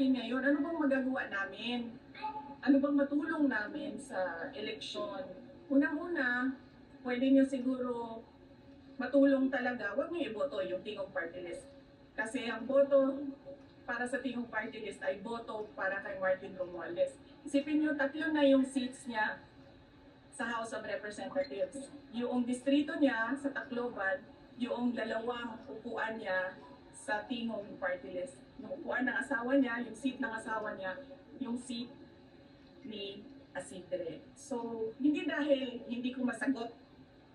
akin ngayon, ano bang magagawa namin? Ano bang matulong namin sa eleksyon? Unang-una, pwede nyo siguro matulong talaga, huwag niyo iboto yung Tingog Party List. Kasi ang boto para sa Tingog Party List ay boto para kay Martin Romualdez. Isipin niyo, tatlo na yung seats niya sa House of Representatives. Yung distrito niya sa Tacloban, yung dalawang upuan niya sa Tingog Party List. Yung upuan ng asawa niya, yung seat ng asawa niya, yung seat ni Asidre. So, hindi dahil hindi ko masagot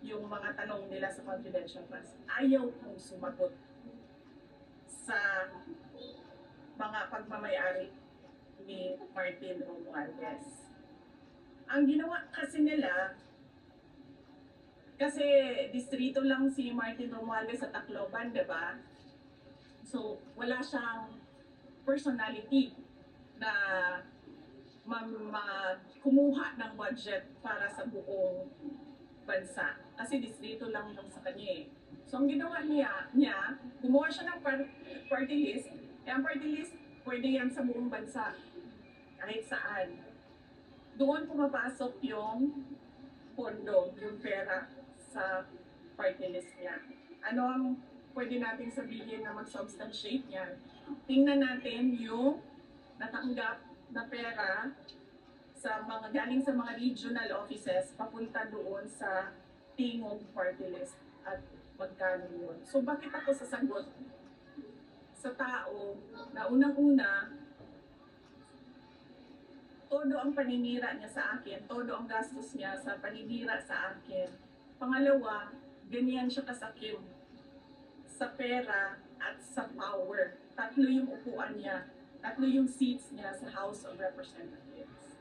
yung mga tanong nila sa confidential funds, ayaw kong sumagot sa mga pagmamayari ni Martin Romualdez. Ang ginawa kasi nila, kasi distrito lang si Martin Romualdez sa Tacloban, di ba? So, wala siyang personality na kumuha ng budget para sa buong bansa. Kasi distrito lang yung sa kanya eh. So ang ginawa niya gumawa siya ng party list. Eh ang party list, pwede yan sa buong bansa. Kahit saan. Doon pumapasok yung pondo, yung pera sa party list niya. Ano ang pwede nating sabihin na mag-substantiate niyan? Tingnan natin yung natanggap na pera sa mga galing sa mga regional offices papunta doon sa Tingog Party List at magkano yun. So bakit ako sasagot sa tao na unang-una todo ang paninira niya sa akin, todo ang gastos niya sa paninira sa akin. Pangalawa, ganyan siya kasakim sa pera at sa power. Tatlo yung upuan niya, tatlo yung seats niya sa House of Representatives.